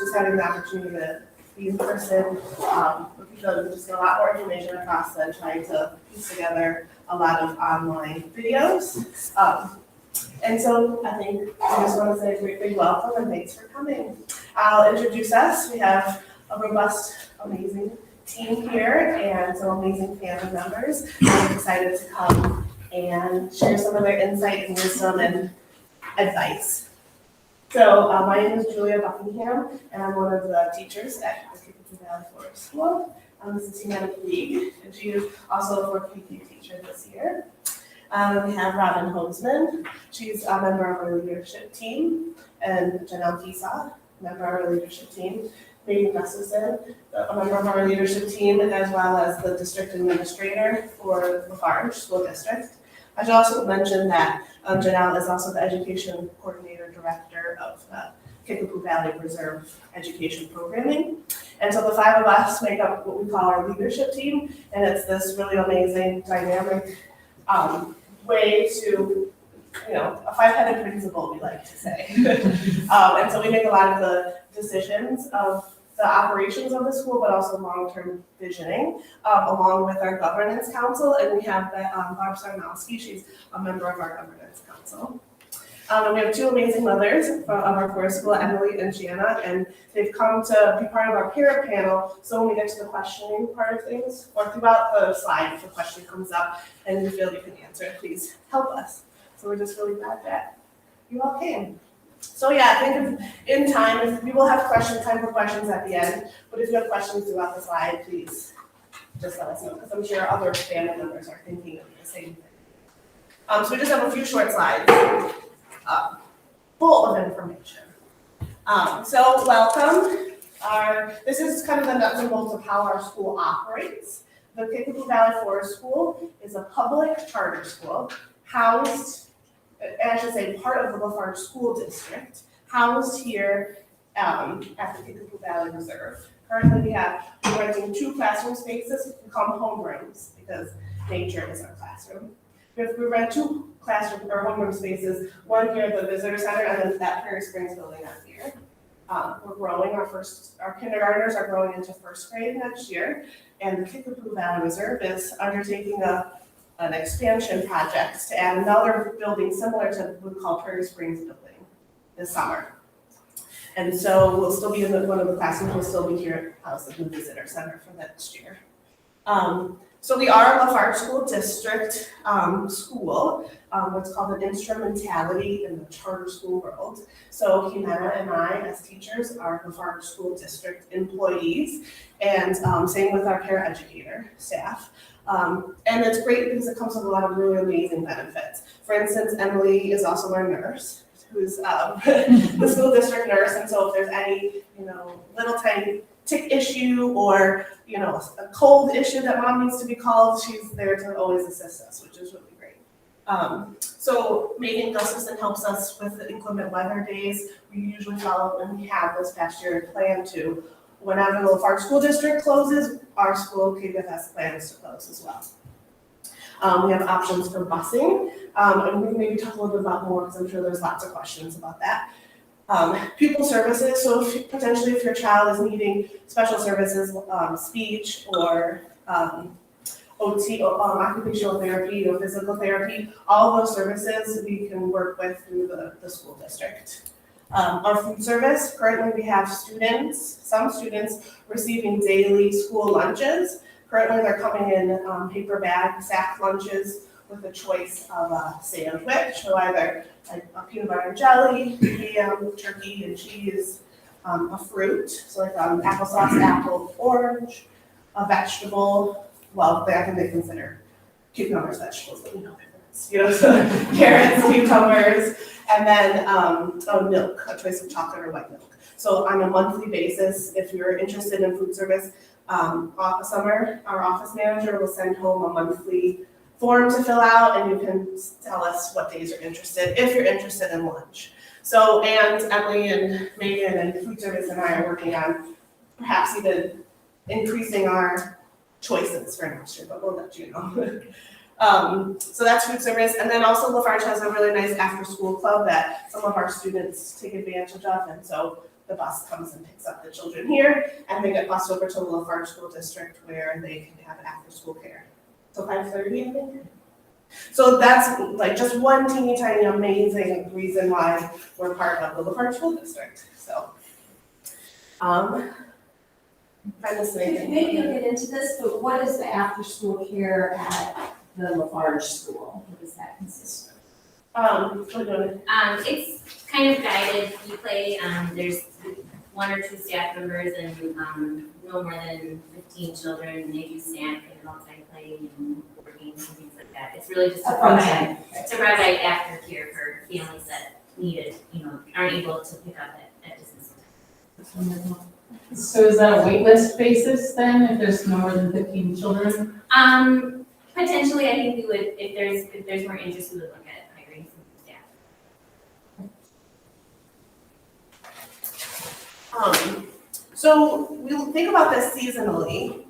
just having the opportunity to be in person, we feel we just get a lot more information across than trying to piece together a lot of online videos. And so I think I just want to say a great big welcome and thanks for coming. I'll introduce us. We have a robust, amazing team here and some amazing family members. I'm excited to come and share some of their insight and wisdom and advice. So my name is Julia Buckingham, and I'm one of the teachers at the Kickapoo Valley Forest School. This is Tiana Puig, and she is also a 4th PQ teacher this year. We have Robin Holzman. She's a member of our leadership team, and Janelle Kisa, member of our leadership team. Megan Gustafson, a member of our leadership team, as well as the district administrator for Lafarge School District. I should also mention that Janelle is also the education coordinator director of the Kickapoo Valley Reserve Education Programming. And so the 5 of us make up what we call our leadership team, and it's this really amazing, dynamic way to, a 5-headed principal, we like to say. And so we make a lot of the decisions of the operations of the school, but also long-term visioning, along with our governance council. And we have Barb Sarnowski, she's a member of our governance council. And we have 2 amazing mothers of our forest school, Emily and Gianna, and they've come to be part of our parent panel. So when we get to the questioning part of things, or throughout the slide, if a question comes up and you feel you can answer it, please help us. So we're just really glad that you all came. So yeah, I think in time, we will have time for questions at the end, but if you have questions throughout the slide, please just let us know, because I'm sure other family members are thinking of the same thing. So we just have a few short slides. Full of information. So welcome. This is kind of the nuts and bolts of how our school operates. The Kickapoo Valley Forest School is a public charter school housed, and I should say part of the Lafarge School District, housed here at the Kickapoo Valley Reserve. Currently we're renting 2 classroom spaces, we call them homerooms because nature is our classroom. We rent 2 classroom or homeroom spaces, one here at the visitor center and then that Prairie Springs building out here. We're growing our kindergartners are growing into 1st grade next year, and the Kickapoo Valley Reserve is undertaking an expansion project to add another building similar to what we call Prairie Springs building this summer. And so we'll still be in one of the classrooms, we'll still be here at the visitor center for next year. So we are a Lafarge School District school, what's called an instrumentality in the charter school world. So Jimena and I, as teachers, are Lafarge School District employees, and same with our paraeducator staff. And it's great because it comes with a lot of really amazing benefits. For instance, Emily is also our nurse, who's the school district nurse, and so if there's any, little tiny tick issue or a cold issue that mom needs to be called, she's there to always assist us, which is really great. So Megan Gustafson helps us with the inclement weather days. We usually follow, and we have this past year plan to, whenever the Lafarge School District closes, our school KVFS plans to close as well. We have options for busing, and we can maybe talk a little bit about more because I'm sure there's lots of questions about that. Pupil services, so if your child is needing special services, speech or OT, occupational therapy or physical therapy, all of those services we can work with through the school district. Our food service, currently we have some students receiving daily school lunches. Currently they're coming in paper bag sack lunches with a choice of a sandwich, so either like a peanut butter and jelly, ham, turkey and cheese, a fruit, so like applesauce, apple, orange, a vegetable, well, I think they consider cucumbers vegetables, but so carrots, cucumbers, and then milk, a choice of chocolate or white milk. So on a monthly basis, if you're interested in food service, summer, our office manager will send home a monthly form to fill out, and you can tell us what days you're interested, if you're interested in lunch. So, and Emily and Megan and food service and I are working on perhaps even increasing our choices for next year, but we'll let you know. So that's food service, and then also Lafarge has a really nice after-school club that some of our students take advantage of, and so the bus comes and picks up the children here, and they get bused over to the Lafarge School District where they can have after-school care. So 5:30, I think. So that's like just one teeny tiny amazing reason why we're part of the Lafarge School District, so. I'm listening. Maybe you'll get into this, but what is the after-school care at the Lafarge School? What does that consist of? We're doing It's kind of guided, you play, there's one or two staff members and, no more than 15 children, and they do snack and outside play and board games and things like that. It's really just to provide aftercare for families that need it, aren't able to pick up at distance. So is that a wait list basis then, if there's no more than 15 children? Potentially, I think we would, if there's more interest, we would look at hiring some staff. So we'll think about this seasonally,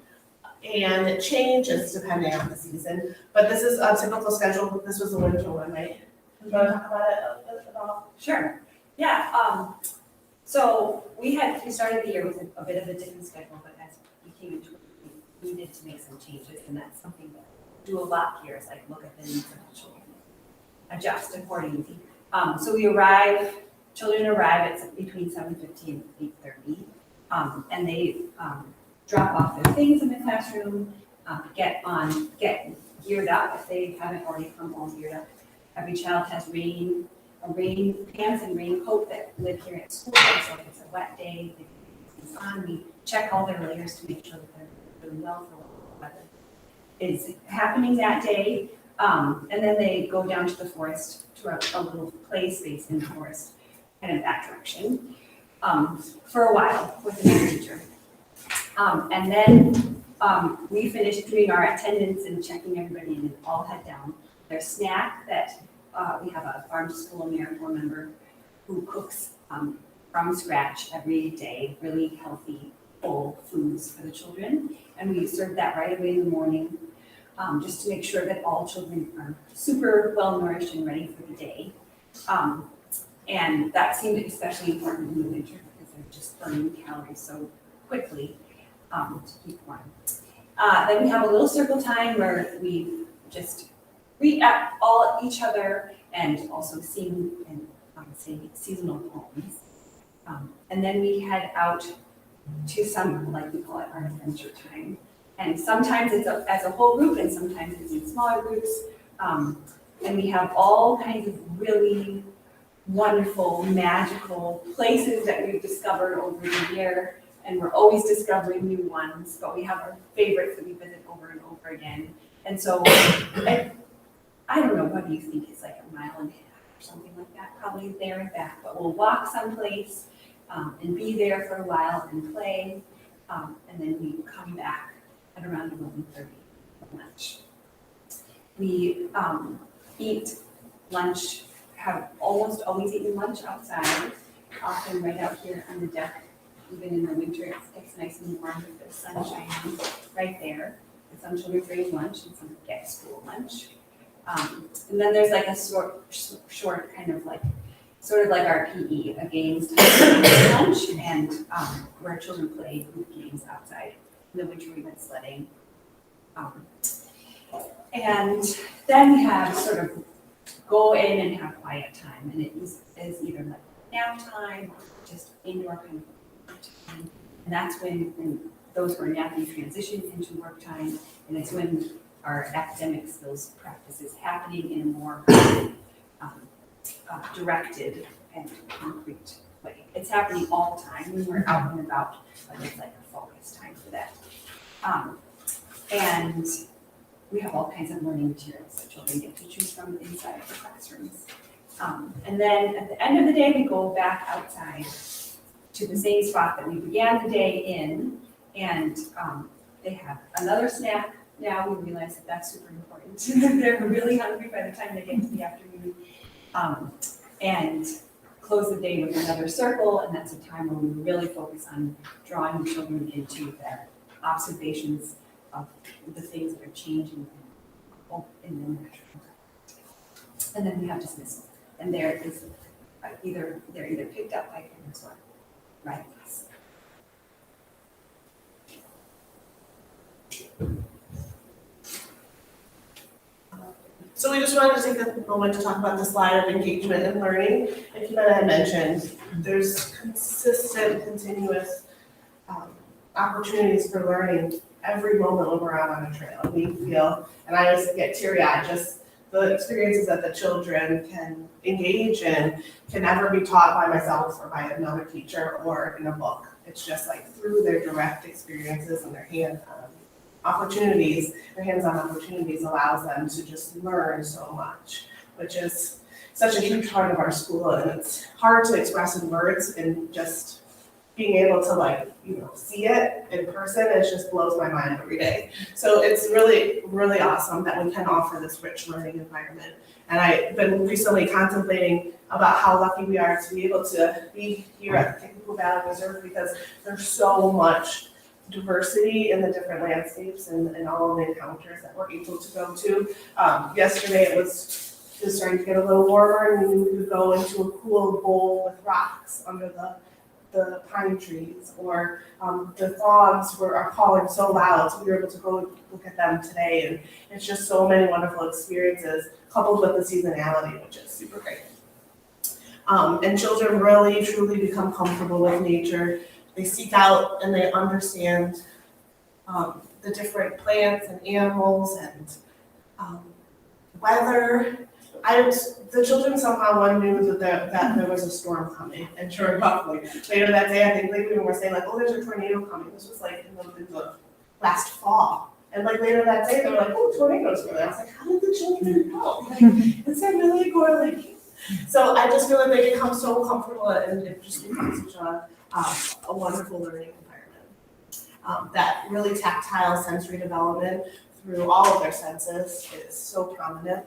and it changes depending on the season, but this is a typical schedule. This was the winter one, right? Do you want to talk about it a bit at all? Sure, yeah, so we started the year with a bit of a different schedule, but as we came into it, we needed to make some changes, and that's something that we do a lot here, is like look at the needs of the children, adjust accordingly. So children arrive at between 7:50 and 8:30, and they drop off their things in the classroom, get geared up if they haven't already come all geared up. Every child has rain pants and raincoat that live here at school, so if it's a wet day, they put these on. We check all their layers to make sure that they're doing well for what weather is happening that day. And then they go down to the forest, to a little play space in the forest, kind of that direction, for a while with the teacher. And then we finish doing our attendance and checking everybody in, and all head down. Their snack that we have a Farm to School AmeriCorps member who cooks from scratch every day, really healthy, full foods for the children. And we serve that right away in the morning, just to make sure that all children are super well nourished and ready for the day. And that seemed especially important in the winter because they're just burning calories so quickly to keep warm. Then we have a little circle time where we just read at each other and also sing and sing seasonal poems. And then we head out to some, like we call it, our adventure time. And sometimes it's as a whole group, and sometimes it's in smaller groups. And we have all kinds of really wonderful, magical places that we've discovered over the year. And we're always discovering new ones, but we have our favorites that we visit over and over again. And so, I don't know, what do you think? It's like 1.5 miles or something like that, probably there and back. But we'll walk someplace and be there for a while and play. And then we come back at around 11:30 for lunch. We eat lunch, have almost always eaten lunch outside, often right out here on the deck. Even in the winter, it's nice and warm with the sun shining right there. And some children bring lunch and some get school lunch. And then there's like a short kind of like, sort of like our PE, a games type lunch, and where children play group games outside. In the winter we went sledding. And then we have sort of go in and have quiet time, and it is either like nap time or just indoor kind of time. And that's when those who are napping transition into work time, and it's when our academic skills practice is happening in a more directed and concrete way. It's happening all the time when we're out and about, but it's like a focus time for that. And we have all kinds of learning materials that children get to choose from inside the classrooms. And then at the end of the day, we go back outside to the same spot that we began the day in, and they have another snack. Now we realize that that's super important. They're really hungry by the time they get to the afternoon. And close the day with another circle, and that's a time where we really focus on drawing the children into their observations of the things that are changing in the natural environment. And then we have dismissal, and there is they're either picked up by parents or rights. So we just wanted to take a moment to talk about the slide of engagement and learning. Like Humana had mentioned, there's consistent, continuous opportunities for learning every moment when we're out on a trail. We feel, and I always get teary-eyed, just the experiences that the children can engage in can never be taught by myself or by another teacher or in a book. It's just like through their direct experiences and their hands-on opportunities allows them to just learn so much, which is such a huge part of our school, and it's hard to express in words, and just being able to see it in person, it just blows my mind every day. So it's really, really awesome that we can offer this rich learning environment. And I've been recently contemplating about how lucky we are to be able to be here at the Kickapoo Valley Reserve, because there's so much diversity in the different landscapes and all of the encounters that we're able to go to. Yesterday it was starting to get a little warmer, and we could go into a cool bowl with rocks under the pine trees, or the frogs are calling so loud, so we were able to go look at them today, and it's just so many wonderful experiences coupled with the seasonality, which is super great. And children really truly become comfortable with nature. They seek out and they understand the different plants and animals and weather. The children somehow knew that there was a storm coming, and sure enough, later that day, I think we were saying oh, there's a tornado coming. This was in the last fall, and later that day, they were oh, tornadoes coming. I was like, how did the children know? Is that really correlating? So I just feel like they become so comfortable, and it just becomes such a wonderful learning environment. That really tactile sensory development through all of their senses is so prominent.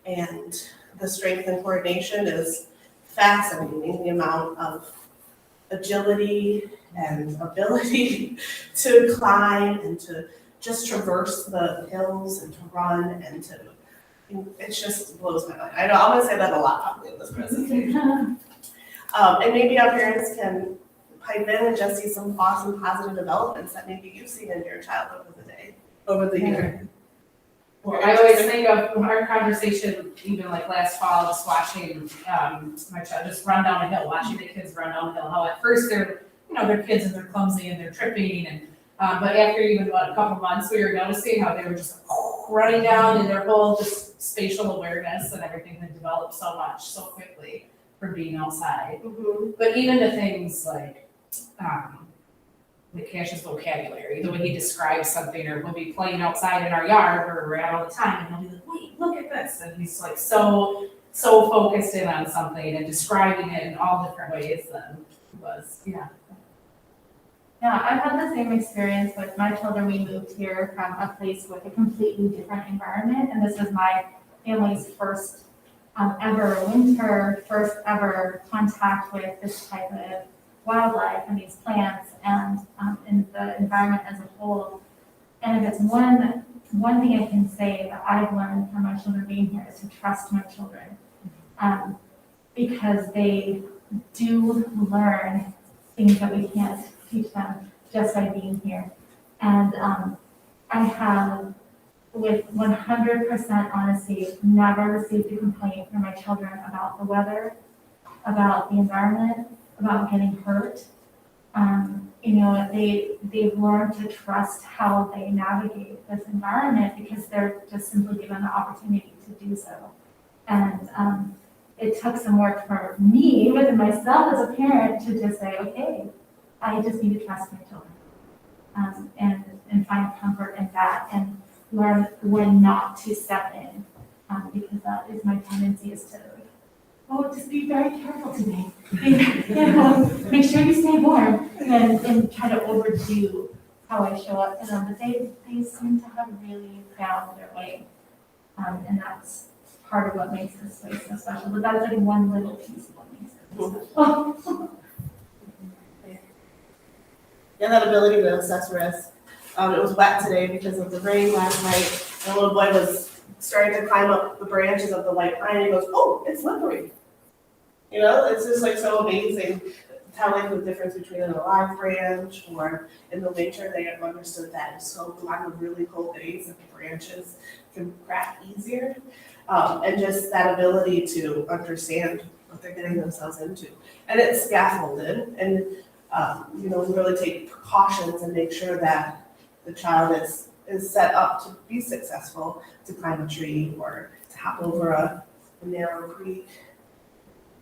And the strength and coordination is fascinating, the amount of agility and ability to climb and to just traverse the hills and to run and it just blows my mind. I know I'm gonna say that a lot probably in this presentation. And maybe our parents can pipe in and just see some awesome positive developments that maybe you've seen in your child over the year. Well, I always think of our conversation, even last fall, just watching my child just run down a hill, watching the kids run down a hill. How at first they're kids and they're clumsy and they're tripping, and but after even a couple months, we were noticing how they were just running down, and their whole just spatial awareness and everything had developed so much so quickly from being outside. Mm-hmm. But even to things like Cash's vocabulary, the way he describes something, or we'll be playing outside in our yard where we're at all the time, and he'll be like, wait, look at this. And he's so focused in on something and describing it in all different ways than he was. Yeah. Yeah, I've had the same experience with my children. We moved here from a place with a completely different environment, and this was my family's first ever winter, first ever contact with this type of wildlife and these plants and in the environment as a whole. And if it's one thing I can say that I've learned from my children being here is to trust my children, because they do learn things that we can't teach them just by being here. And I have, with 100% honesty, never received a complaint from my children about the weather, about the environment, about getting hurt. They've learned to trust how they navigate this environment because they're just simply given the opportunity to do so. And it took some work for me, within myself as a parent, to just say, okay, I just need to trust my children, and find comfort in that, and learn when not to step in, because that is my tendency, is to just be very careful today. Make sure you stay warm, and try to overdo how I show up for them. But they seem to have really found their way, and that's part of what makes this place so special. But that's one little piece of what makes it so special. Yeah, that ability to assess risk. It was wet today because of the rain last night. The little boy was starting to climb up the branches of the white pine, and he goes, oh, it's slippery. It's just so amazing telling the difference between an alive branch or in the winter, they have understood that it's so on the really cold days that the branches can crack easier. And just that ability to understand what they're getting themselves into. And it's scaffolded and, we really take precautions and make sure that the child is set up to be successful, to climb a tree or to hop over a narrow creek.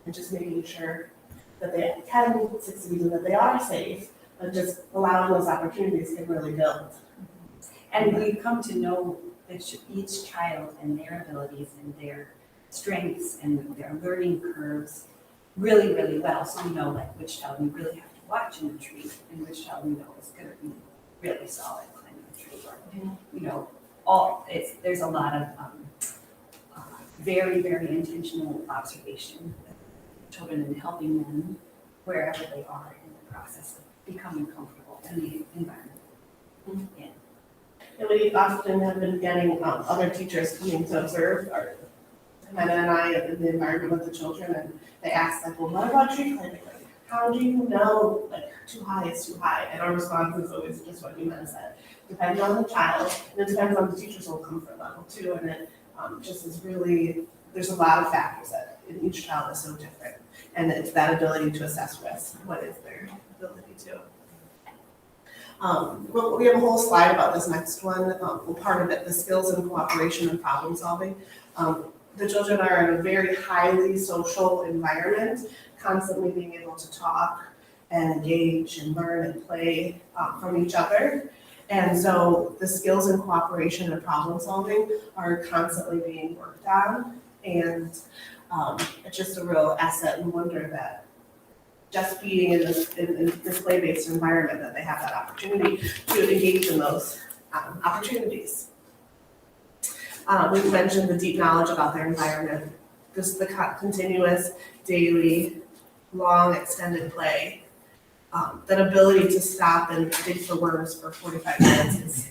And just making sure that they can succeed and that they are safe, but just allowing those opportunities can really build. And we come to know each child and their abilities and their strengths and their learning curves really, really well. So we know like which child we really have to watch in the tree and which child we know is gonna be really solid climbing the tree. Or, there's a lot of very, very intentional observation of children and helping them wherever they are in the process of becoming comfortable in the environment. And we often have been getting other teachers coming to observe our Amanda and I in the environment with the children, and they ask like, well, what about tree climbing? Like, how do you know like too high is too high? And our response is always just what you said. Depends on the child, and it depends on the teacher's own comfort level too, and it just is really, there's a lot of factors that in each child is so different. And it's that ability to assess risk, what is their ability to. We have a whole slide about this next one, part of it, the skills and cooperation and problem solving. The children are in a very highly social environment, constantly being able to talk and engage and learn and play from each other. And so the skills and cooperation and problem solving are constantly being worked on. And it's just a real asset and wonder that just being in this play-based environment that they have that opportunity to engage in those opportunities. We've mentioned the deep knowledge about their environment, just the continuous, daily, long, extended play. That ability to stop and dig for worms for 45 minutes is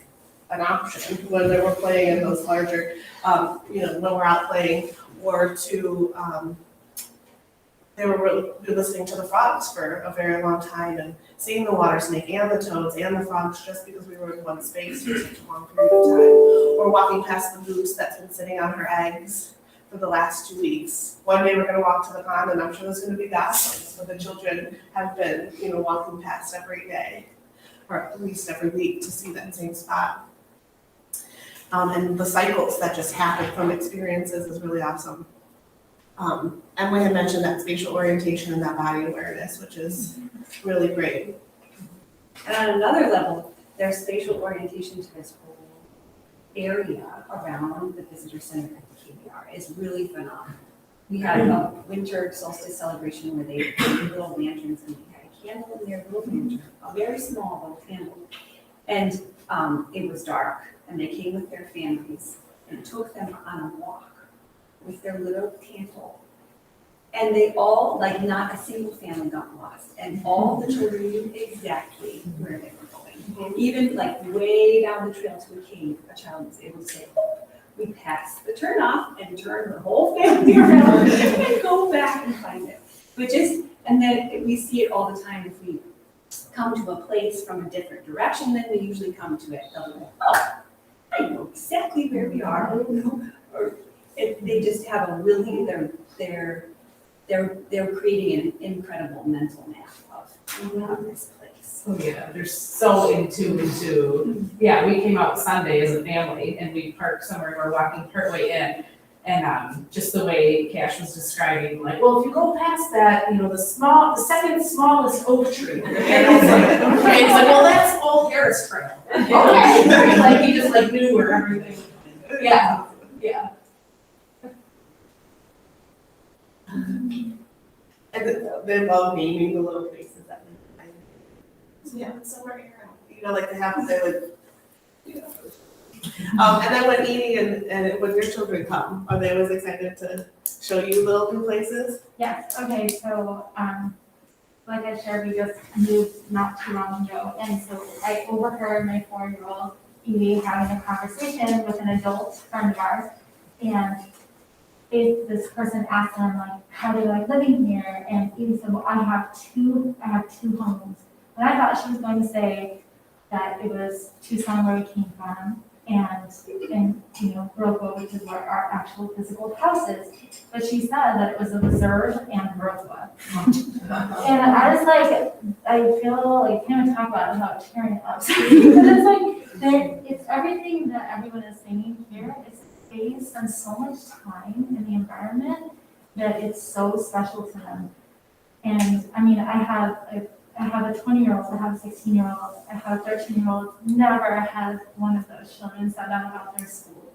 an option when they were playing in those larger, when we're out playing, or to, they were really listening to the frogs for a very long time and seeing the water snake and the toads and the frogs just because we were in one space for such a long period of time. Or walking past the goose that's been sitting on her eggs for the last 2 weeks. One day we're gonna walk to the pond and I'm sure there's gonna be goslings, but the children have been, walking past every day, or at least every week to see that same spot. And the cycles that just happen from experiences is really awesome. And we had mentioned that spatial orientation and that body awareness, which is really great. And on another level, their spatial orientation to this whole area around the visitor center at the KBR is really phenomenal. We had a winter solstice celebration where they put little lanterns and they had a candle in their little lantern, a very small little candle. And it was dark and they came with their families and took them on a walk with their little candle. And they all, like not a single family got lost. And all the children knew exactly where they were going. Even like way down the trail to a cave, a child was able to say, oh, we passed the turnoff and turn the whole family around and go back and find it. And then we see it all the time if we come to a place from a different direction than we usually come to it. They'll be like, oh, I know exactly where we are. Or they just have a really, they're creating an incredible mental map of this place. Oh yeah, they're so into, yeah, we came out Sunday as a family and we parked somewhere, we're walking partway in. And just the way Cash was describing, like, well, if you go past that, the second smallest oak tree. And it's like, okay, it's like, well, that's Old Harris Trail. Okay, like he just like knew where everything. Yeah, yeah. And they love naming the little places that they find. So yeah, so we're here. Like they would, and then when Edie and when your children come, are they always excited to show you little new places? Yes, okay, so, like I shared, we just moved not too long ago, and so I overheard my 4-year-old Edie having a conversation with an adult friend of ours, and if this person asked them like, how do you like living here? And Evie said, well, I have two homes. And I thought she was going to say that it was Tucson where we came from and Rosewood, which is where our actual physical house is. But she said that it was a reserve and Rosewood. And I was like, I feel like, can't even talk about it without tearing up. Because it's like, it's everything that everyone is saying here. They spend so much time in the environment that it's so special to them. And I mean, I have a 20-year-old, I have a 16-year-old, I have a 13-year-old. Never has one of those children said that about their school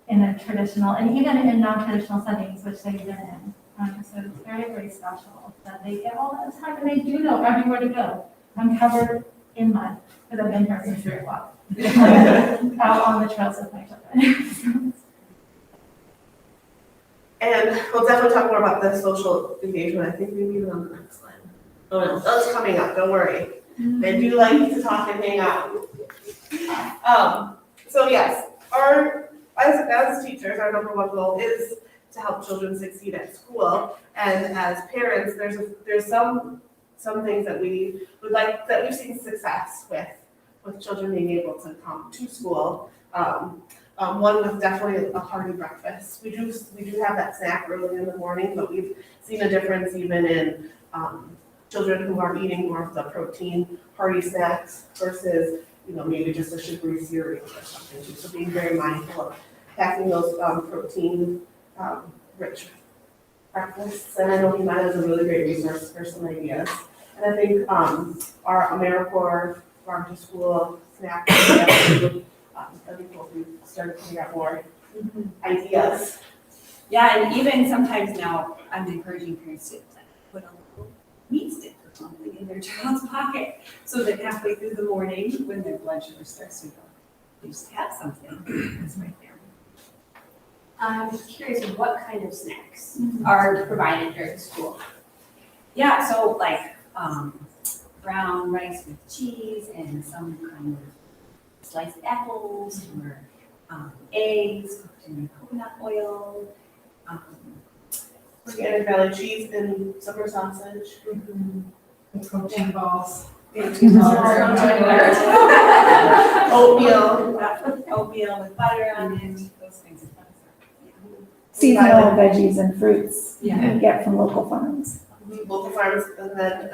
in a traditional, and even in non-traditional settings, which they've been in. So it's very, very special that they get all that time, and they do know everywhere to go. I'm covered in mud because I've been here since 3 o'clock. Out on the trails with my children. And we'll definitely talk more about the social engagement, I think maybe even on the next slide. Oh no, that's coming up, don't worry. They do like to talk and hang out. So yes, as teachers, our number one goal is to help children succeed at school. And as parents, there's some things that we would like, that we've seen success with children being able to come to school. One was definitely a hearty breakfast. We do have that snack early in the morning, but we've seen a difference even in children who are eating more of the protein hearty snacks versus, maybe just a sugary cereal or something. So being very mindful of packing those protein rich breakfasts. And I know Humana is a really great resource for some ideas. And I think our AmeriCorps farm to school snack, I think we've started to figure out more ideas. Yeah, and even sometimes now, I'm encouraging parents to put a little meat stick or something in their child's pocket, so that halfway through the morning, when their blood sugar starts to go, they just have something that's right there. I'm just curious, what kind of snacks are provided during school? Yeah, so like brown rice with cheese and some kind of sliced apples or eggs cooked in coconut oil. Organic Valley cheese and summer sausage. Protein balls. Oatmeal. Oatmeal with butter on it, those things of fun stuff. Seasonal veggies and fruits Yeah. you get from local farms. Local farms, and then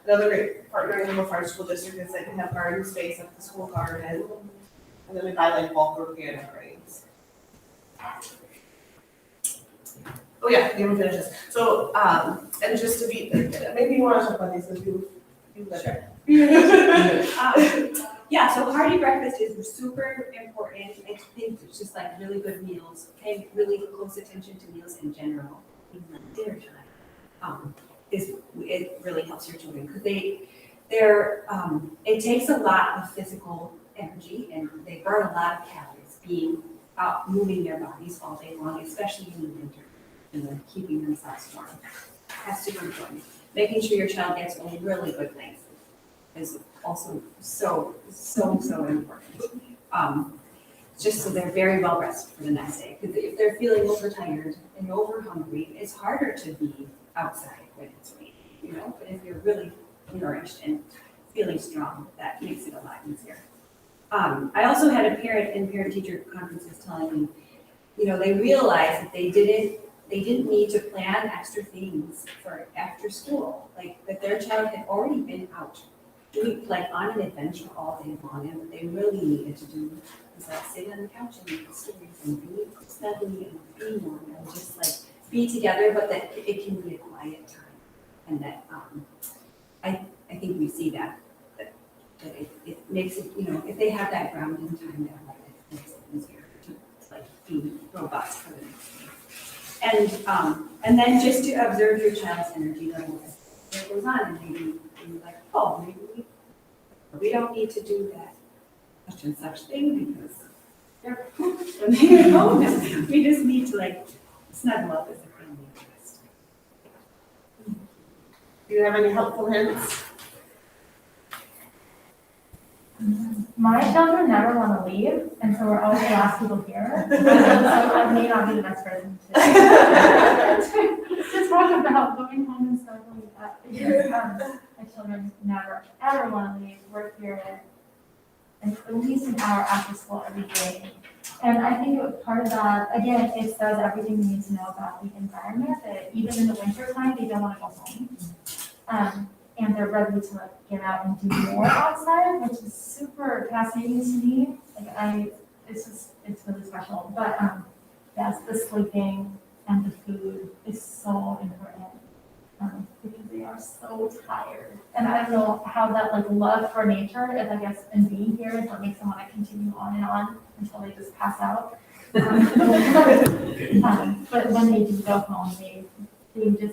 another great partner in the Local Farm School District is that we have garden space at the school garden. And then we buy like bulk organic grains. Oh yeah, you haven't finished this. So, and just to be, maybe you want to talk about these because you Sure. Yeah, so hearty breakfast is super important. I think it's just like really good meals, paying really close attention to meals in general, even at dinner time. It really helps your children because it takes a lot of physical energy and they burn a lot of calories being out moving their bodies all day long, especially in the winter, and then keeping themselves warm. That's super important. Making sure your child gets a really good night's sleep is also so important. Just so they're very well rested for the next day. Because if they're feeling overtired and over hungry, it's harder to be outside when it's raining, But if you're really nourished and feeling strong, that makes it a lot easier. I also had a parent in parent-teacher conferences telling me, they realized that they didn't need to plan extra things for after school, like that their child had already been out doing like on an adventure all day long, and what they really needed to do was like sit on the couch and read stories and be snugly and be warm and just like be together, but that it can be a quiet time, and that I think we see that it makes it, if they have that grounding time, that it makes it easier to like be robust for the next day. And then just to observe your child's energy level as it goes on, and maybe you're like, oh, maybe we don't need to do that such and such thing because they're pooped when they get home. We just need to like snuggle up as a family first. Do you have any helpful hints? My children never want to leave, and so we're always the last people here. So I may not be the best person to talk about going home and stuff like that. Because my children never, ever want to leave. We're here at least an hour after school every day. And I think part of that, again, it says everything we need to know about the environment, that even in the winter time, they don't want to go home. And they're ready to get out and do more outside, which is super fascinating to me. It's really special. But yes, the sleeping and the food is so important because they are so tired. And I don't know how that love for nature is, I guess, and being here is what makes them want to continue on and on until they just pass out. But when they do go home, they do need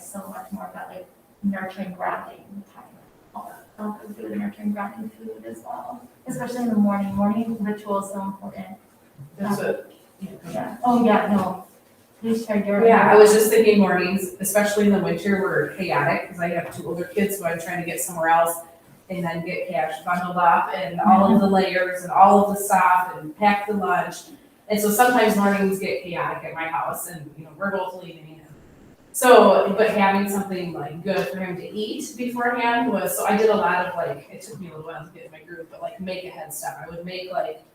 so much more of that nurturing grounding time. Food, nurturing grounding food as well, especially in the morning. Morning ritual is so important. That's it. Yeah. Oh yeah. No. Please share your. Yeah, I was just thinking mornings, especially in the winter, were chaotic because I have 2 older kids who I'm trying to get somewhere else and then get cash bundled up and all of the layers and all of the stuff and pack the lunch. And so sometimes mornings get chaotic at my house and, we're both leaving. So, but having something good for him to eat beforehand so I did a lot of it took me a little while to get in my groove, but make ahead stuff. I would make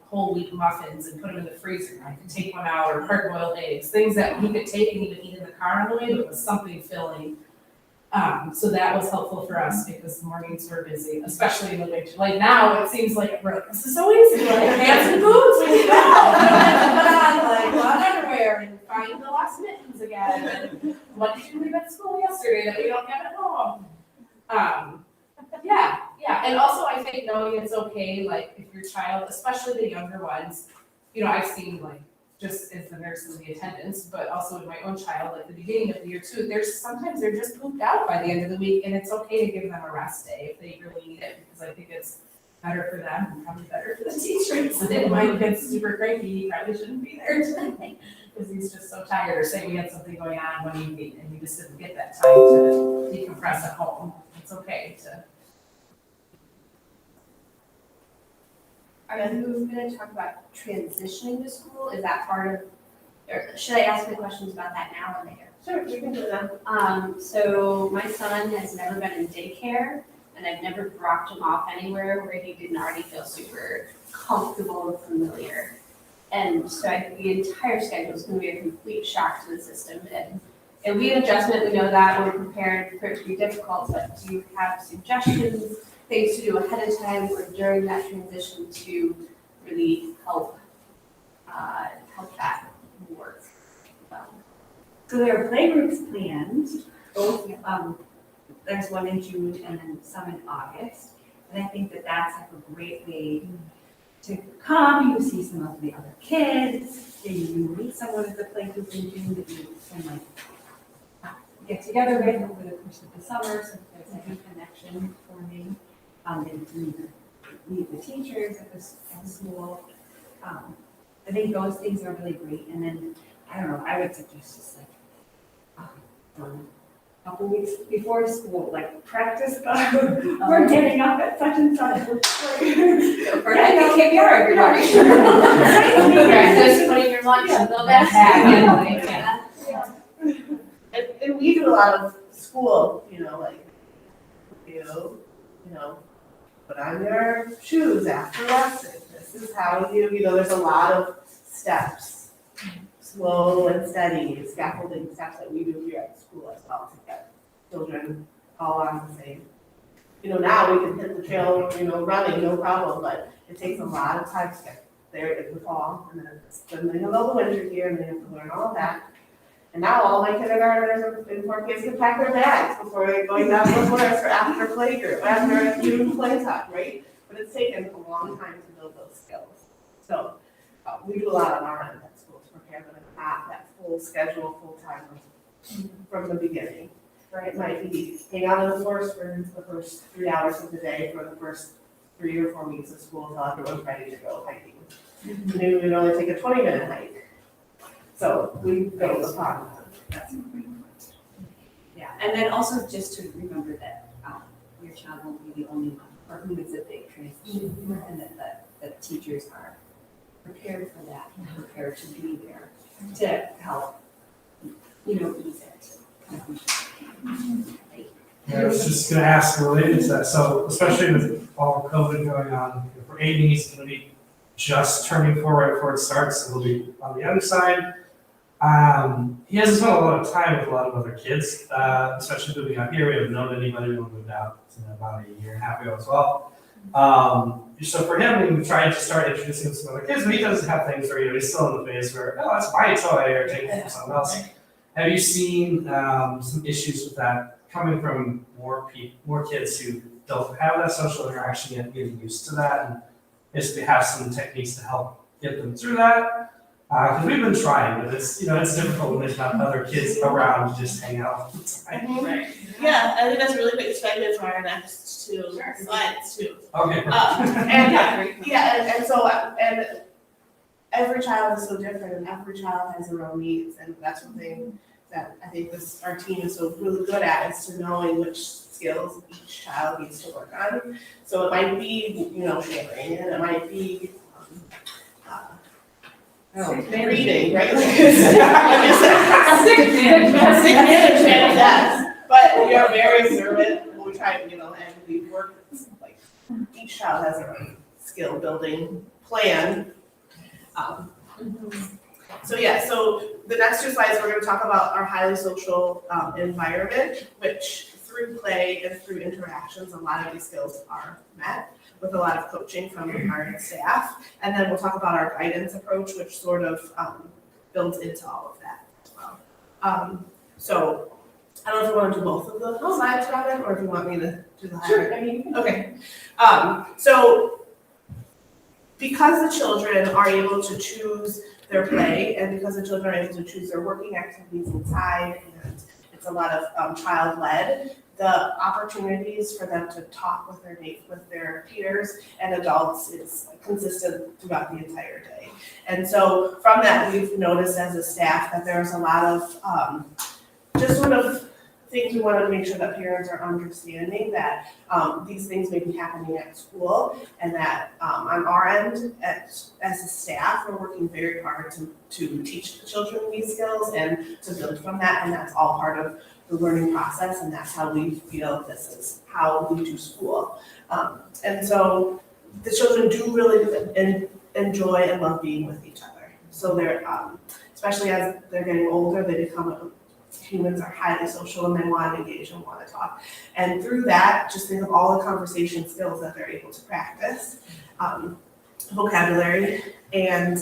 whole wheat muffins and put them in the freezer. I could take one out, or hard-boiled eggs, things that he could take and even eat in the car on the way, but it was something filling. So that was helpful for us because the mornings were busy, especially in the winter. Now it seems this is so easy. Pants and boots, we can go. We don't have to put on long underwear and find the lost mittens again. And what did you leave at school yesterday that we don't have at home? Yeah. And also I think knowing it's okay, if your child, especially the younger ones, I've seen just as the nurse and the attendants, but also with my own child, at the beginning of the year too, sometimes they're just pooped out by the end of the week, and it's okay to give them a rest day if they really need it, because I think it's better for them and probably better for the teachers. If my kid's super cranky, he probably shouldn't be there today because he's just so tired, or say we had something going on one evening and you just didn't get that time to decompress at home. It's okay to. Are you going to talk about transitioning to school? Is that part of, or should I ask my questions about that now or later? Sure, you can do that. So my son has never been in daycare, and I've never dropped him off anywhere where he didn't already feel super comfortable and familiar. And so I think the entire schedule is going to be a complete shock to the system. And it'll be an adjustment, we know that, we're prepared for it to be difficult, but do you have suggestions, things to do ahead of time or during that transition to really help that work? So there are playgroups planned, both, there's one in June and then some in August. And I think that that's a great way to come, you see some of the other kids, maybe you meet someone at the playgroup in June that you can get together with over the course of the summer, so there's a new connection forming. And to meet the teachers at the school. I think those things are really great. And then, I don't know, I would suggest just a couple weeks before school, practice we're getting up at such and such. Or KPR, everybody. Practice putting your lunch in the bag. And we do a lot of school, put on your shoes after lesson. This is how there's a lot of steps, slow and steady, scaffolding steps that we do here at school as well to get children all on the same. Now we can hit the trail, running, no problem, but it takes a lot of time to get there in the fall, and then they have all the winter here, and they have to learn all of that. And now all my kindergartners and more kids can pack their bags before they're going down to the forest for after playgroup, after noon playtime, right? But it's taken a long time to build those skills. So we do a lot on our end at school to prepare them to have that full schedule, full time from the beginning. Right? It might be hang out in the forest for the first 3 hours of the day for the first 3 or 4 weeks of school until everyone's ready to go hiking. Maybe we'd only take a 20-minute hike. So we build upon that. Yeah, and then also just to remember that your child won't be the only one for whom it's a big transition, and that the teachers are prepared for that, and prepared to be there to help, ease it. Yeah, I was just gonna ask related to that, so especially with all COVID going on, for Amy, he's gonna be just turning 4 right before it starts, so he'll be on the other side. He hasn't spent a lot of time with a lot of other kids, especially moving out here, we haven't known anybody, we moved out about a year and a half ago as well. So for him, we tried to start introducing him to some other kids, but he doesn't have things where, he's still in the phase where, oh, that's my toy, or take it from someone else. Have you seen some issues with that coming from more kids who don't have that social interaction yet, getting used to that, and basically have some techniques to help get them through that? Because we've been trying, but it's it's difficult when there's not other kids around to just hang out all the time. Right. Yeah, I think that's a really great segue for our next two slides too. Okay. And so every child is so different, and every child has their own needs, and that's one thing that I think our team is so really good at, is to knowing which skills each child needs to work on. So it might be, sharing, and it might be reading, right? Sick management, yes. But we are very observant. We try, and we work like each child has their own skill building plan. So the next two slides, we're going to talk about our highly social environment, which through play and through interactions, a lot of these skills are met with a lot of coaching from our staff. And then we'll talk about our guidance approach, which sort of builds into all of that as well. So I don't know if you want to do both of the slides, Robin, or if you want me to do the highlight. Okay. So because the children are able to choose their play, and because the children are able to choose their working activities inside, and it's a lot of child-led, the opportunities for them to talk with their peers and adults is consistent throughout the entire day. And so from that, we've noticed as a staff that there's a lot of just sort of things we want to make sure that parents are understanding, that these things may be happening at school, and that on our end, as a staff, we're working very hard to teach the children these skills and to build from that, and that's all part of the learning process, and that's how we feel this is how we do school. And so the children do really enjoy and love being with each other. So they're, especially as they're getting older, they become humans are highly social, and they want to engage and want to talk. And through that, just think of all the conversation skills that they're able to practice, vocabulary, and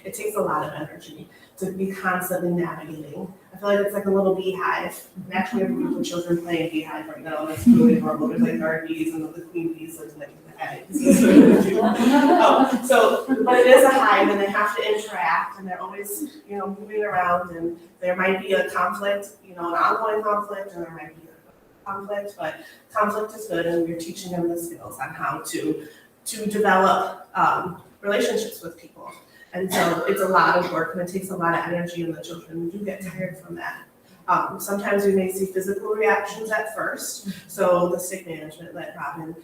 it takes a lot of energy to be constantly navigating. I feel like it's like a little beehive. We actually have a group of children playing beehive right now, and it's really adorable. There's like guard bees, and the queen bees live like the eggs. But it is a hive, and they have to interact, and they're always, moving around, and there might be a conflict, an ongoing conflict, and there might be a conflict, but conflict is good, and we're teaching them the skills on how to develop relationships with people. And so it's a lot of work, and it takes a lot of energy, and the children do get tired from that. Sometimes we may see physical reactions at first, so the stick management that Robin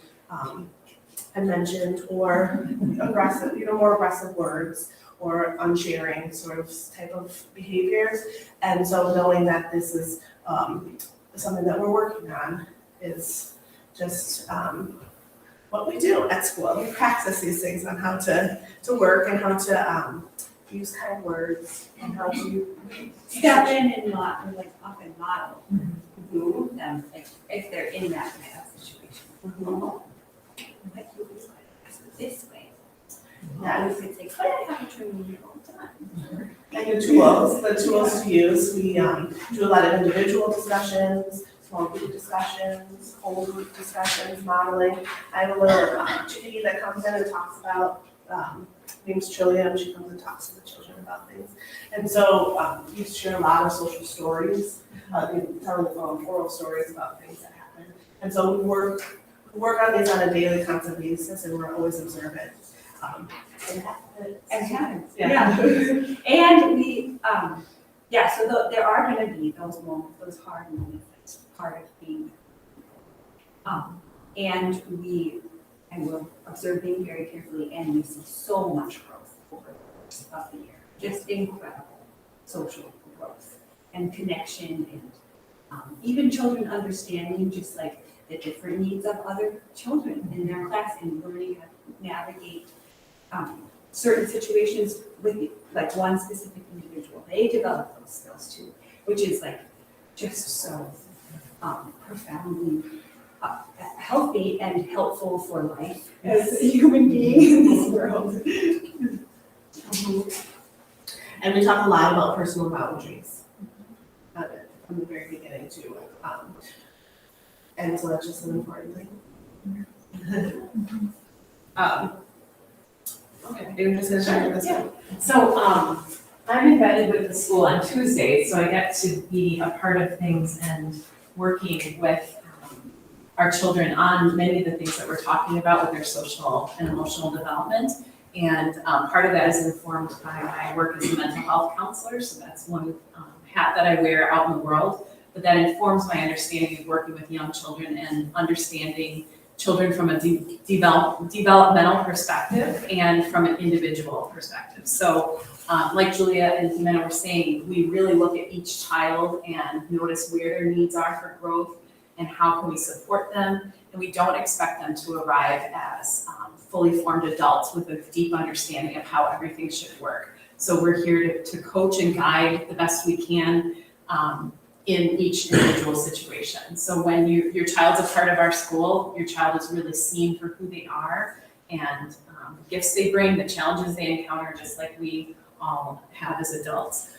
had mentioned, or aggressive, more aggressive words, or unsharing sort of type of behaviors. And so knowing that this is something that we're working on is just what we do at school. We practice these things on how to work, and how to use kind words, and how to Step in and often model them, if they're in that kind of situation. Like you would this way. Yeah. We could say, could I have a training all the time? And the tools to use, we do a lot of individual discussions, small group discussions, whole group discussions, modeling. I have a little chickadee that comes in and talks about, name's Trillium, she comes and talks to the children about things. And so we share a lot of social stories, telling oral stories about things that happen. And so we work on these on a daily constant basis, and we're always observant. And habits. Yeah. And we, so there are gonna be those hard moments, that's part of being. And we're observing very carefully, and we see so much growth over the course of the year. Just incredible social growth and connection, and even children understanding just like the different needs of other children in their class, and learning how to navigate certain situations with like one specific individual. They develop those skills too, which is like just so profoundly healthy and helpful for life as a human being in this world. And we talk a lot about personal boundaries from the very beginning too. And so that's just an important thing. Okay, you're just gonna share this one. So, I'm embedded with the school on Tuesdays, so I get to be a part of things and working with our children on many of the things that we're talking about with their social and emotional development. And part of that is informed by my work as a mental health counselor, so that's one hat that I wear out in the world. But that informs my understanding of working with young children and understanding children from a developmental perspective and from an individual perspective. So like Julia and Jimena were saying, we really look at each child and notice where their needs are for growth and how can we support them. And we don't expect them to arrive as fully formed adults with a deep understanding of how everything should work. So we're here to coach and guide the best we can in each individual situation. So when your child's a part of our school, your child is really seen for who they are and the gifts they bring, the challenges they encounter, just like we all have as adults.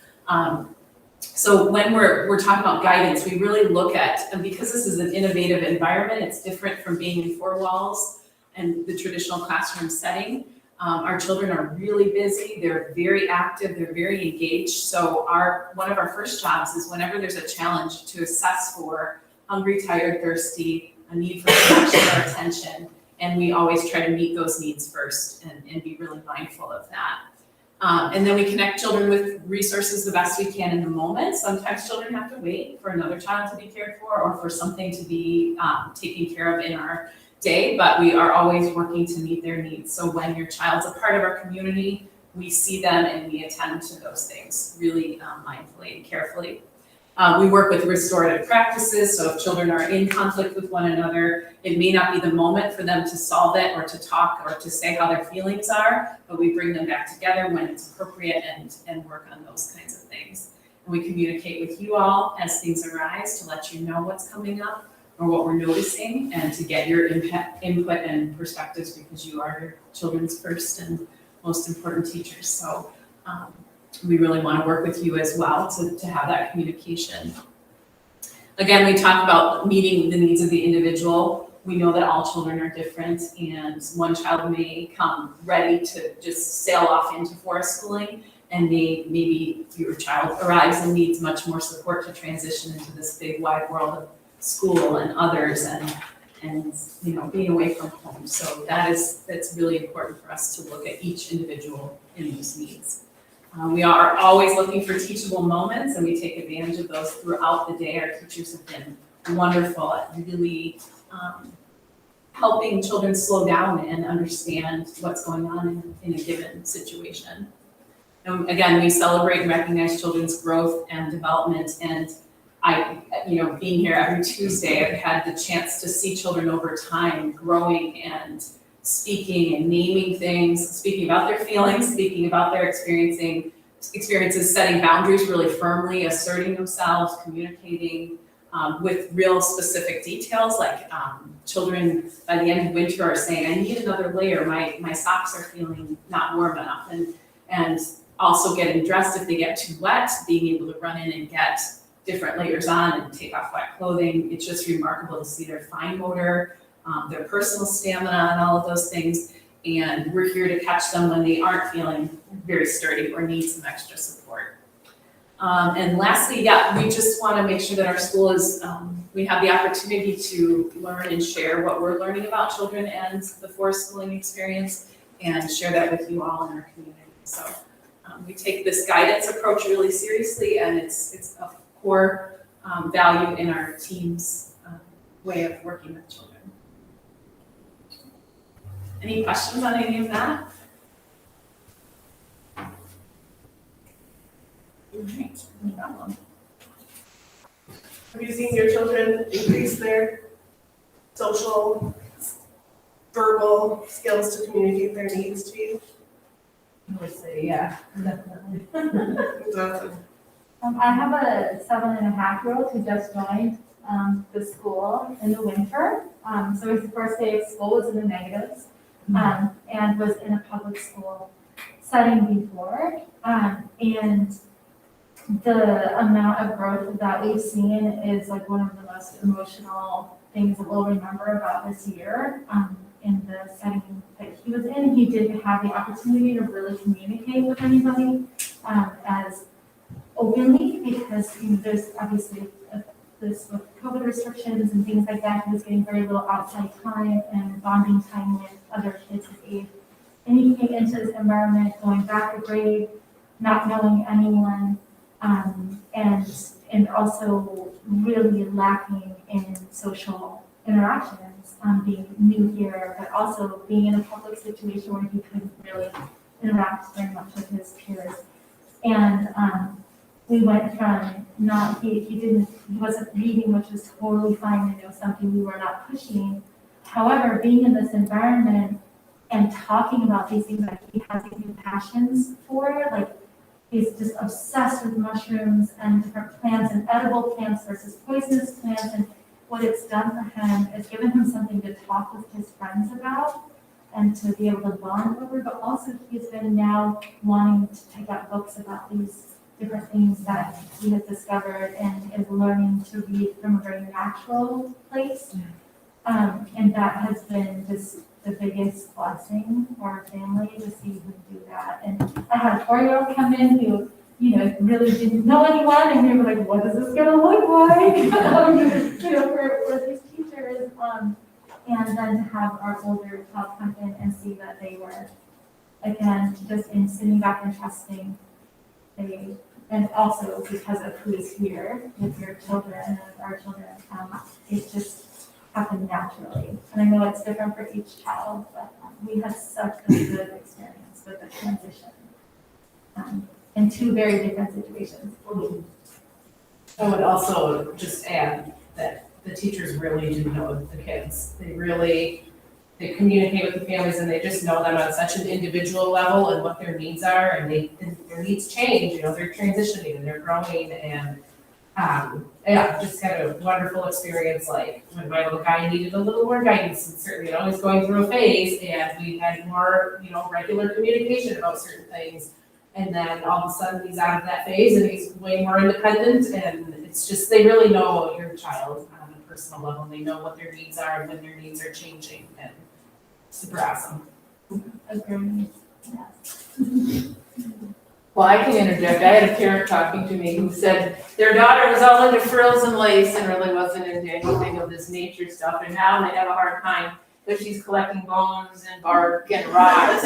So when we're talking about guidance, we really look at, and because this is an innovative environment, it's different from being in four walls and the traditional classroom setting. Our children are really busy, they're very active, they're very engaged. So one of our first jobs is whenever there's a challenge to assess for hungry, tired, thirsty, a need for connection or attention. And we always try to meet those needs first and be really mindful of that. And then we connect children with resources the best we can in the moment. Sometimes children have to wait for another child to be cared for or for something to be taken care of in our day, but we are always working to meet their needs. So when your child's a part of our community, we see them and we attend to those things really mindfully and carefully. We work with restorative practices, so if children are in conflict with one another, it may not be the moment for them to solve it or to talk or to say how their feelings are, but we bring them back together when it's appropriate and work on those kinds of things. And we communicate with you all as things arise to let you know what's coming up or what we're noticing and to get your input and perspectives because you are your children's first and most important teachers. So we really want to work with you as well to have that communication. Again, we talk about meeting the needs of the individual. We know that all children are different and one child may come ready to just sail off into forest schooling and maybe your child arrives and needs much more support to transition into this big wide world of school and others and being away from home. So that's really important for us to look at each individual in those needs. We are always looking for teachable moments and we take advantage of those throughout the day. Our teachers have been wonderful at really helping children slow down and understand what's going on in a given situation. And again, we celebrate and recognize children's growth and development, and being here every Tuesday, I've had the chance to see children over time growing and speaking and naming things, speaking about their feelings, speaking about their experiences, setting boundaries really firmly, asserting themselves, communicating with real specific details, like children by the end of winter are saying, I need another layer, my socks are feeling not warm enough, and also getting dressed if they get too wet, being able to run in and get different layers on and take off wet clothing. It's just remarkable to see their fine motor, their personal stamina and all of those things. And we're here to catch them when they aren't feeling very sturdy or need some extra support. And lastly, we just want to make sure that our school is, we have the opportunity to learn and share what we're learning about children and the forest schooling experience and share that with you all in our community. So we take this guidance approach really seriously, and it's a core value in our team's way of working with children. Any questions on any of that? All right, no problem. Have you seen your children increase their social, verbal skills to communicate their needs to you? I would say, yeah, definitely. Awesome. I have a 7.5-year-old who just joined the school in the winter. So his first day of school was in the negatives, and was in a public school setting before. And the amount of growth that we've seen is like one of the most emotional things that we'll remember about this year. In the setting that he was in, he didn't have the opportunity to really communicate with anybody as openly, because there's obviously this with COVID restrictions and things like that. He was getting very little outside time and bonding time with other kids his age. And he came into this environment going back a grade, not knowing anyone, and also really lacking in social interactions, being new here, but also being in a public situation where he couldn't really interact very much with his peers. And we went from he wasn't reading, which was totally fine, and it was something we were not pushing. However, being in this environment and talking about these things that he has these new passions for, like he's just obsessed with mushrooms and different plants and edible plants versus poisonous plants, and what it's done for him is given him something to talk with his friends about and to be able to bond over, but also he's been now wanting to take out books about these different things that he has discovered and is learning to read from a very natural place. And that has been just the biggest blessing for our family to see him do that. And I had a 4-year-old come in who, really didn't know anyone, and we were like, what is this gonna look like? For these teachers. And then to have our older child come in and see that they were, again, just in sitting back and trusting. And also because of who is here with your children and our children, it just happened naturally. And I know it's different for each child, but we had such a good experience with the transition in two very different situations. I would also just add that the teachers really do know the kids. They communicate with the families, and they just know them on such an individual level and what their needs are, and their needs change, they're transitioning and they're growing, and just had a wonderful experience, like when my little guy needed a little more guidance, and certainly always going through a phase, and we had more, regular communication about certain things. And then all of a sudden he's out of that phase and he's way more independent, and it's just, they really know your child on a personal level, and they know what their needs are and when their needs are changing, and super awesome. Agreed. Well, I can interject. I had a parent talking to me who said their daughter was all into frills and lace and really wasn't into anything of this nature stuff, and now they have a hard time because she's collecting bones and bark and rocks.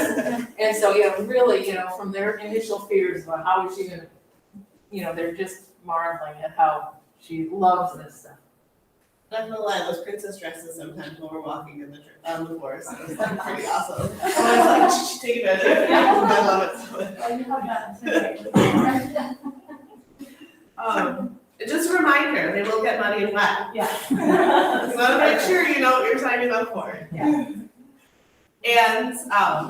And so, really, from their initial fears about how is she gonna, they're just marveling at how she loves this stuff. Not gonna lie, those princess dresses sometimes when we're walking in the forest, it was like pretty awesome. I was like, take advantage of it. I love it so much. Well, you have that today. Just a reminder, they will get muddy and wet. Yeah. You wanna make sure you know what you're signing up for. Yeah. And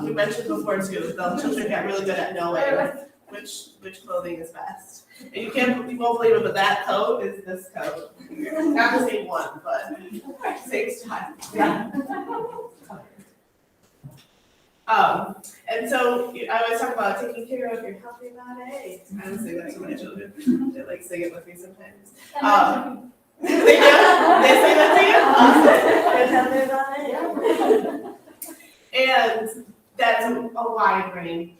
we mentioned before too, the children get really good at knowing which clothing is best. And you won't believe it, but that coat is this coat. Not the same one, but same style. Yeah. And so I always talk about taking care of your healthy body. I don't say that to my children. They like sing it with me sometimes. They do? They say that to you? Awesome. And that's a wide range,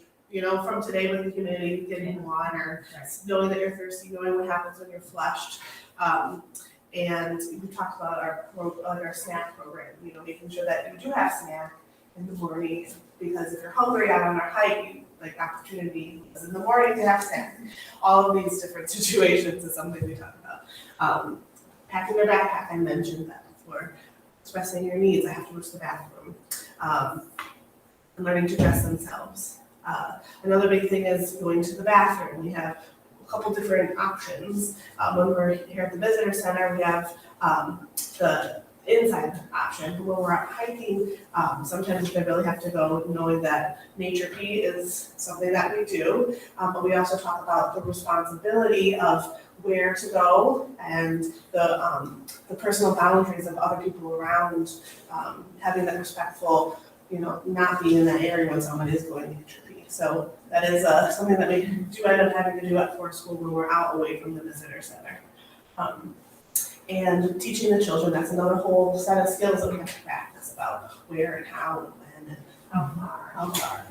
from today with the humidity, getting water, knowing that you're thirsty, knowing what happens when you're flushed. And we talked about our snack program, making sure that you do have snack in the morning, because if you're hungry out on our hike, opportunity in the morning to have snack. All of these different situations is something we talk about. Packing their backpack, I mentioned that before. Expressing your needs, I have to go to the bathroom. and learning to dress themselves. Another big thing is going to the bathroom. We have a couple different options. When we're here at the visitor center, we have the inside option. When we're out hiking, sometimes they really have to go knowing that Nature P is something that we do, but we also talk about the responsibility of where to go and the personal boundaries of other people around, having that respectful, not being in that area when someone is going to Nature P. So that is something that we do end up having to do at Ford School when we're out away from the visitor center. And teaching the children, that's another whole set of skills that we have to practice about where and how and when and how far.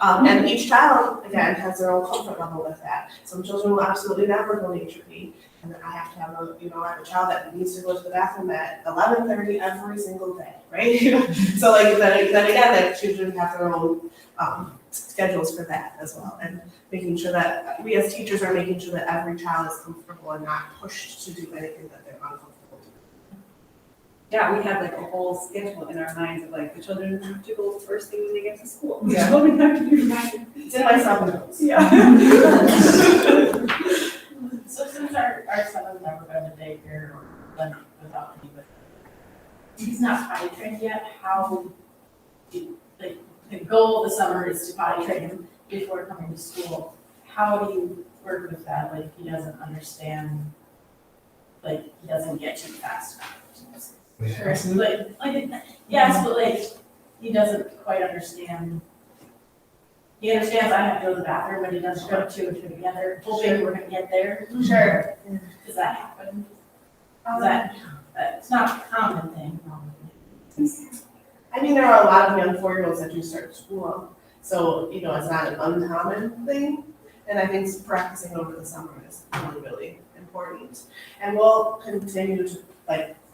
And each child, again, has their own comfort level with that. Some children will absolutely never go Nature P. And then I have to have I have a child that needs to go to the bathroom at 11:30 every single day, right? So then again, children have their own schedules for that as well. And making sure that we as teachers are making sure that every child is comfortable and not pushed to do anything that they're uncomfortable doing. Yeah, we have like a whole schedule in our minds of like the children have to go first thing when they get to school. Yeah. The children have to be reminded. It's in my summer notes. Yeah. So since our son's never been to daycare or done without anybody, he's not potty trained yet, the goal of the summer is to potty train him before coming to school. How do you work with that? Like, he doesn't understand, he doesn't get too fast enough. Sure. Yes, but he doesn't quite understand. He understands I have to go to the bathroom, but he doesn't go two and two together, hoping we're gonna get there. Sure. Does that happen? It's not a common thing. I mean, there are a lot of young 4-year-olds that do start school, so, it's not an uncommon thing. And I think practicing over the summer is really, really important. And we'll continue to,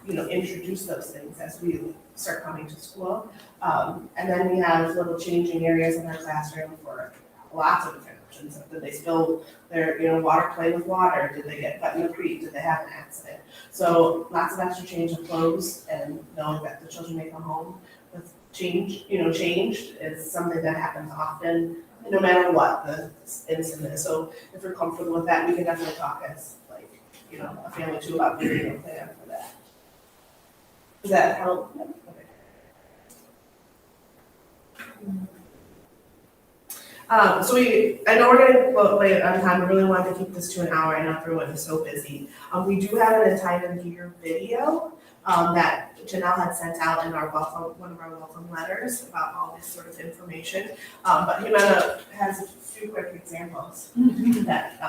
introduce those things as we start coming to school. And then we have little changing areas in our classroom for lots of different options. Did they spill their, water, play with water? Did they get cut in the creek? Did they have an accident? So lots of extra change of clothes, and knowing that the children may come home with changed is something that happens often, no matter what the incident is. So if we're comfortable with that, we can definitely talk as a family too about making a plan for that. Does that help? Okay. I know we're getting late on time. We really wanted to keep this to an hour. I know everyone is so busy. We do have an entire year video that Janelle had sent out in one of our welcome letters about all this sort of information. But Jimena has a few quick examples that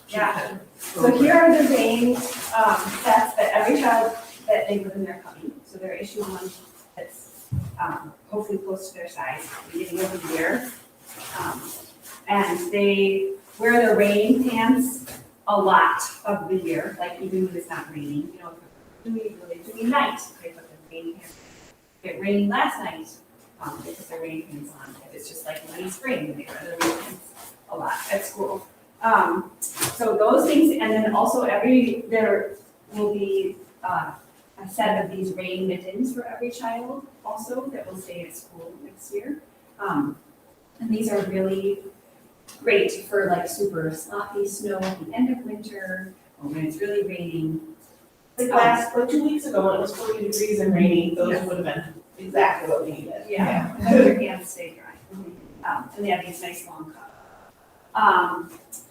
Yeah. So here are the range sets that every child that they live in their cubby. So they're issued one that's hopefully close to their size, beginning of the year. And they wear their raining pants a lot of the year, even when it's not raining, really dewy night, they put their raining pants. If it rained last night, they put their raining pants on. If it's just muddy spring, they wear their raining pants a lot at school. So those things, and then also there will be a set of these rain mittens for every child also that will stay at school next year. And these are really great for super sloppy snow at the end of winter or when it's really raining. 2 weeks ago when it was 40 degrees and rainy, those would have been exactly what we needed. Yeah, and your hands stay dry. And they have these nice long cups.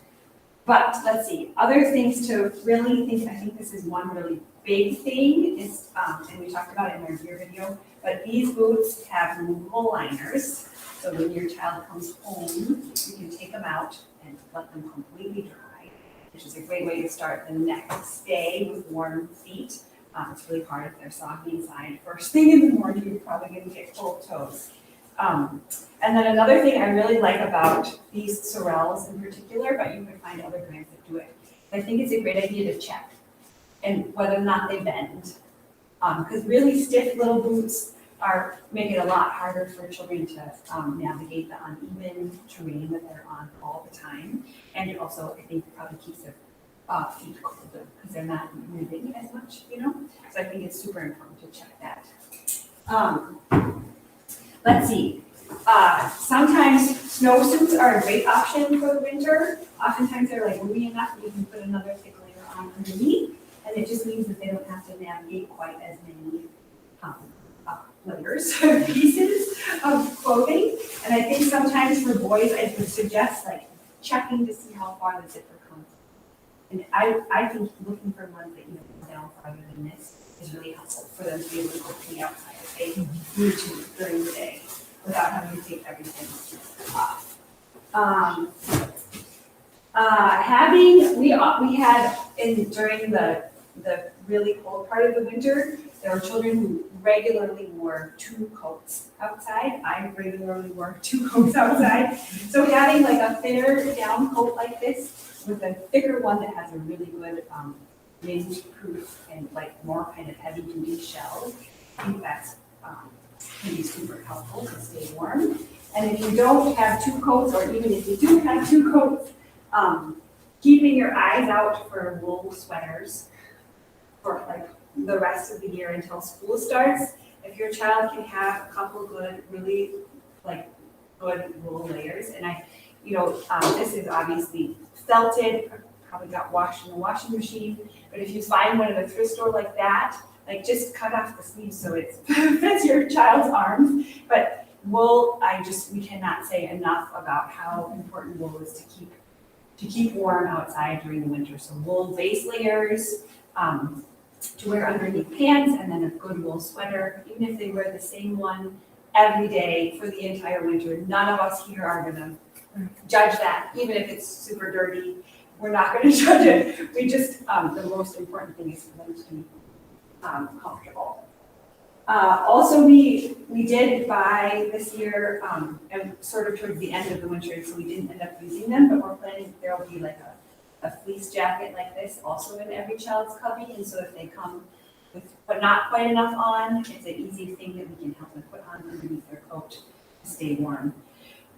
But let's see, other things to really think, I think this is one really big thing is, and we talked about it in our gear video, but these boots have removable liners. So when your child comes home, you can take them out and let them completely dry, which is a great way to start the next day with warm feet. It's really hard if they're soggy inside. First thing in the morning, you're probably gonna get cold toes. And then another thing I really like about these Sorels in particular, but you can find other brands that do it. I think it's a great idea to check and whether or not they bend. Because really stiff little boots make it a lot harder for children to navigate the uneven terrain that they're on all the time. And it also, I think, probably keeps their feet colder because they're not moving as much, So I think it's super important to check that. let's see. Sometimes snowsuits are a great option for the winter. Oftentimes they're like roomy enough that you can put another thick layer on underneath. And it just means that they don't have to navigate quite as many layers, pieces of clothing. And I think sometimes for boys, I would suggest like checking to see how far the zipper comes. And I think looking for ones that, go down farther than this is really helpful for them to be able to go to the outside if they need to during the day without having to take everything off. We had during the really cold part of the winter, there were children who regularly wore 2 coats outside. I regularly wore 2 coats outside. So having like a thinner down coat like this with a thicker one that has a really good wind proof and like more kind of heavy duty shell, I think that's can be super helpful to stay warm. And if you don't have 2 coats, or even if you do have 2 coats, keeping your eyes out for wool sweaters for like the rest of the year until school starts. If your child can have a couple good, really like good wool layers, and this is obviously felted, probably got washed in the washing machine, but if you find one at a thrift store like that, like just cut off the sleeves so it fits your child's arms. But wool, we cannot say enough about how important wool is to keep warm outside during the winter. So wool base layers, to wear underneath pants, and then a good wool sweater, even if they wear the same one every day for the entire winter. None of us here are gonna judge that, even if it's super dirty. We're not gonna judge it. We just, the most important thing is for them to be comfortable. Also, we did buy this year, and sort of towards the end of the winter, so we didn't end up using them, but we're planning there'll be like a fleece jacket like this also in every child's cubby, and so if they come with but not quite enough on, it's an easy thing that we can help them put on underneath their coat to stay warm.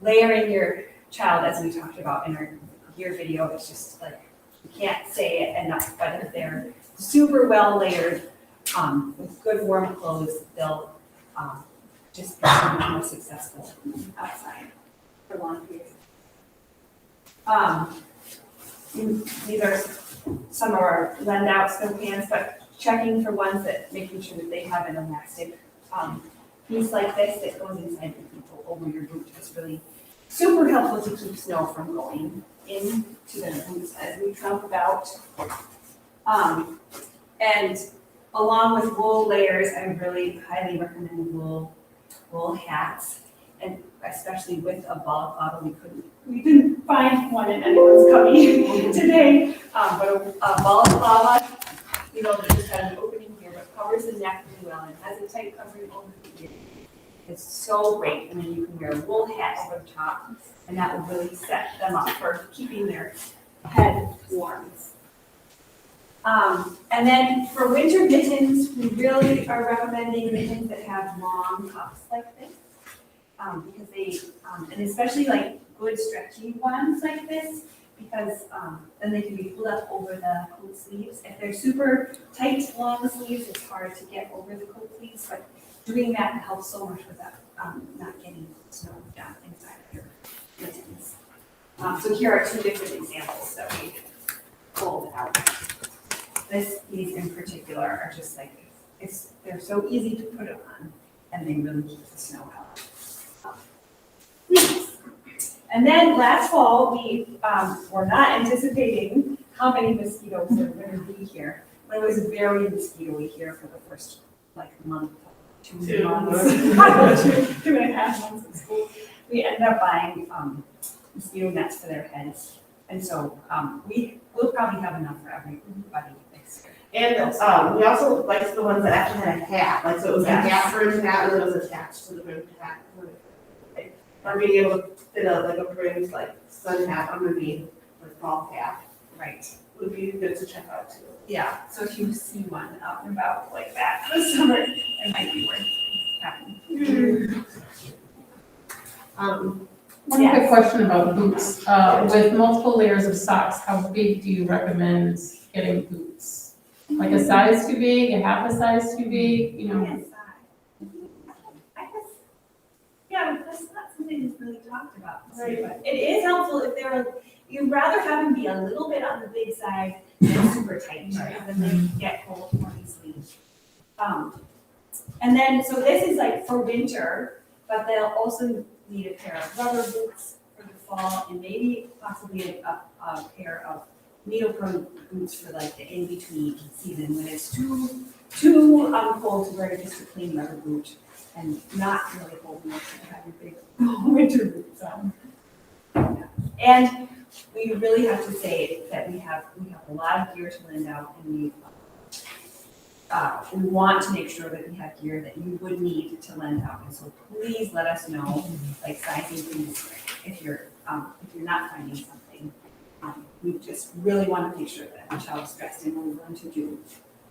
Layering your child, as we talked about in our gear video, it's just like, you can't say it enough, but if they're super well layered with good warm clothes, they'll just be so much more successful outside for long periods. These are some of our lend out snow pants, but checking for ones that, making sure that they have an elastic piece like this that goes inside the people over your boot is really super helpful to keep snow from going into the boots as we talk about. And along with wool layers, I really highly recommend wool hats, and especially with a balaclava. We didn't find one in anyone's cubby today, but a balaclava, that just has an opening here, but covers the neck really well and has a tight covering over the ear. It's so great, and then you can wear a wool hat over the top, and that will really set them up for keeping their head warm. And then for winter mittens, we really are recommending mittens that have long cuffs like this, because they, and especially like good stretchy ones like this, because then they can be pulled up over the coat sleeves. If they're super tight, long sleeves, it's hard to get over the coat sleeves, but doing that helps so much with that, not getting snow down inside of your mittens. So here are 2 different examples that we pulled out. These in particular are just like, they're so easy to put on, and they really keep the snow out. And then last fall, we were not anticipating how many mosquitoes are going to be here, but it was very mosquito-y here for the first month, 2 months, 2.5 months of school. We ended up buying mosquito nets for their heads, and so we'll probably have enough for everybody. And we also liked the ones that actually had a hat, so it was a hat brimmed hat, and then it was attached to the brimmed hat. Or being able to fit a brimmed sun hat underneath the fall cap. Right. Would be good to check out too. Yeah, so if you see one out and about like that this summer, it might be worth having. One quick question about boots. With multiple layers of socks, how big do you recommend getting boots? Like a size too big, a half a size too big, that's not something that's really talked about this year, but it is helpful if you'd rather have them be a little bit on the big side than super tight, right? Then they get cold more easily. And then, so this is like for winter, but they'll also need a pair of rubber boots for the fall and maybe possibly a pair of needle-prone boots for like the in-between season when it's too cold to wear just a plain rubber boot and not really cold enough to have your big winter boots on. And we really have to say that we have a lot of gear to lend out, and we want to make sure that we have gear that you would need to lend out. And so please let us know, like sizing things, if you're not finding something. We just really want to make sure that our child is dressed and we're willing to do,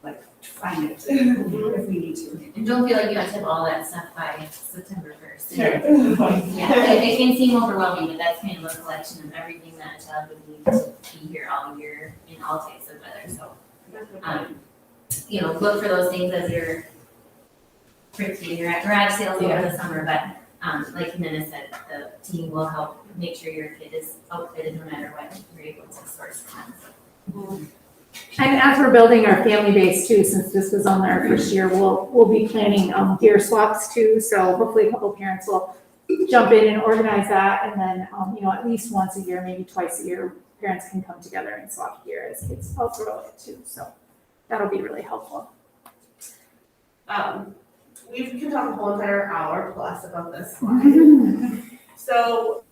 like, find it if we need to. And don't feel like you have to have all that stuff by September 1st. Sure. Yeah, it can seem overwhelming, but that's kind of a collection of everything that a child would need to be here all year in all types of weather, so. Look for those things as you're purchasing your garage sales over the summer, but like Nina said, the team will help make sure your kid is outfitted no matter what you're able to source funds. And as we're building our family base too, since this was on our first year, we'll be planning gear swaps too. So hopefully a couple of parents will jump in and organize that. And then, at least once a year, maybe twice a year, parents can come together and swap gear as kids outgrow it too. So that'll be really helpful. We can talk a whole entire hour plus about this one. So